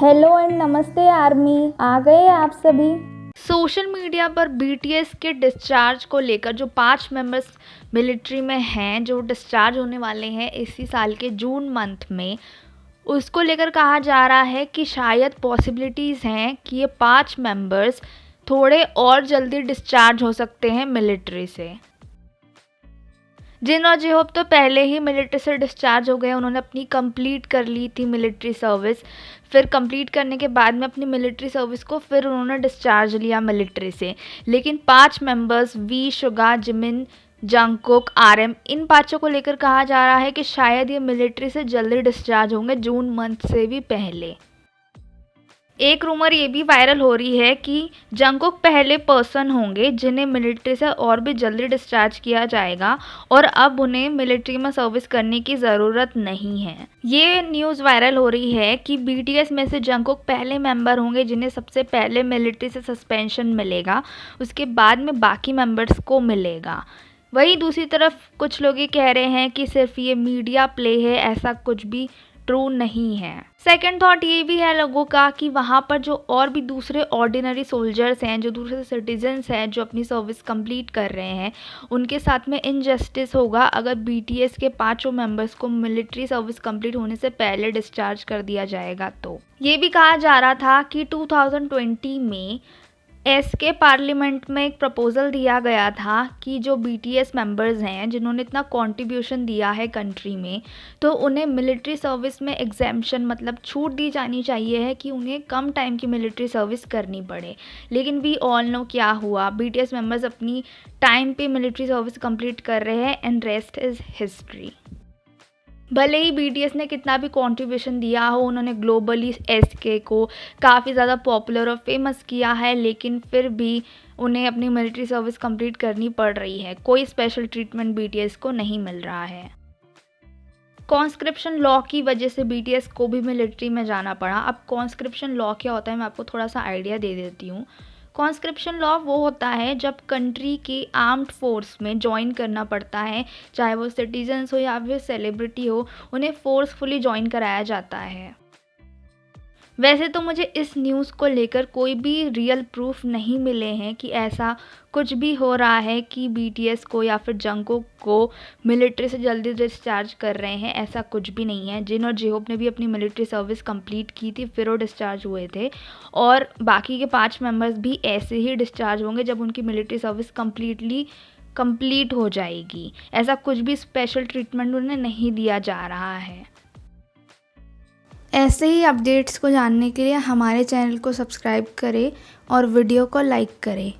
Hello and नमस्ते army, आ गए आप सभी। सोशल मीडिया पर बीटीएस के डिस्चार्ज को लेकर जो 5 मेंबर्स मिलिट्री में हैं जो डिस्चार्ज होने वाले हैं इसी साल के जून मंथ में, उसको लेकर कहा जा रहा है कि शायद पॉसिबिलिटीज़ हैं कि ये 5 मेंबर्स थोड़े और जल्दी डिस्चार्ज हो सकते हैं मिलिट्री से। जिन और जेहोब तो पहले ही मिलिट्री से डिस्चार्ज हो गए, उन्होंने अपनी कंप्लीट कर ली थी मिलिट्री सर्विस। फिर कंप्लीट करने के बाद में अपनी मिलिट्री सर्विस को फिर उन्होंने डिस्चार्ज लिया मिलिट्री से। लेकिन 5 members V, Suga, Jimin, Jungkook, RM, इन पाँचों को लेकर कहा जा रहा है कि शायद ये मिलिट्री से जल्दी डिस्चार्ज होंगे, जून मंथ से भी पहले। एक रूमर ये भी वायरल हो रही है कि जंगकुक पहले पर्सन होंगे जिन्हें मिलिट्री से और भी जल्दी डिस्चार्ज किया जाएगा और अब उन्हें मिलिट्री में सर्विस करने की ज़रूरत नहीं है। ये न्यूज़ वायरल हो रही है कि बीटीएस में से जंगकुक पहले मेंबर होंगे जिन्हें सबसे पहले मिलिट्री से सस्पेंशन मिलेगा, उसके बाद में बाकी मेंबर्स को मिलेगा। वहीं दूसरी तरफ कुछ लोग ये कह रहे हैं कि सिर्फ ये मीडिया प्ले है, ऐसा कुछ भी ट्रू नहीं है। सेकंड थॉट ये भी है लोगों का कि वहाँ पर जो और भी दूसरे ऑर्डिनरी सोल्जर्स हैं, जो दूसरे सिटीजन्स हैं जो अपनी सर्विस कंप्लीट कर रहे हैं, उनके साथ में इनजस्टिस होगा अगर बीटीएस के 5 मेंबर्स को मिलिट्री सर्विस कंप्लीट होने से पहले डिस्चार्ज कर दिया जाएगा। तो ये भी कहा जा रहा था कि 2020 में एसके पार्लियामेंट में एक प्रपोज़ल दिया गया था कि जो बीटीएस मेंबर्स हैं जिन्होंने इतना कंट्रीब्यूशन दिया है कंट्री में, तो उन्हें मिलिट्री सर्विस में एग्जेम्पशन मतलब छूट दी जानी चाहिए है कि उन्हें कम टाइम की मिलिट्री सर्विस करनी पड़े। लेकिन वी ऑल नो क्या हुआ, बीटीएस मेंबर्स अपनी टाइम पे मिलिट्री सर्विस कंप्लीट कर रहे हैं एंड रेस्ट इज़ हिस्ट्री। भले ही बीटीएस ने कितना भी कंट्रीब्यूशन दिया हो, उन्होंने ग्लोबली एसके को काफ़ी ज़्यादा पॉपुलर और फेमस किया है, लेकिन फिर भी उन्हें अपनी मिलिट्री सर्विस कंप्लीट करनी पड़ रही है। कोई स्पेशल ट्रीटमेंट बीटीएस को नहीं मिल रहा है। कॉन्स्क्रिप्शन लॉ की वजह से बीटीएस को भी मिलिट्री में जाना पड़ा। अब कॉन्स्क्रिप्शन लॉ क्या होता है, मैं आपको थोड़ा सा आइडिया दे देती हूँ। कॉन्स्क्रिप्शन लॉ वो होता है जब कंट्री की आर्म्ड फोर्स में ज्वाइन करना पड़ता है, चाहे वो सिटीजन्स हो या फिर सेलिब्रिटी हो, उन्हें फोर्सफुली ज्वाइन कराया जाता है। वैसे तो मुझे इस न्यूज़ को लेकर कोई भी रियल प्रूफ नहीं मिले हैं कि ऐसा कुछ भी हो रहा है कि बीटीएस को या फिर जंगकुक को मिलिट्री से जल्दी डिस्चार्ज कर रहे हैं, ऐसा कुछ भी नहीं है। जिन और जेहोब ने भी अपनी मिलिट्री सर्विस कंप्लीट की थी, फिर वो डिस्चार्ज हुए थे, और बाकी के 5 मेंबर्स भी ऐसे ही डिस्चार्ज होंगे जब उनकी मिलिट्री सर्विस कंप्लीट हो जाएगी। ऐसा कुछ भी स्पेशल ट्रीटमेंट उन्हें नहीं दिया जा रहा है। ऐसे ही अपडेट्स को जानने के लिए हमारे चैनल को सब्सक्राइब करें और वीडियो को लाइक करें।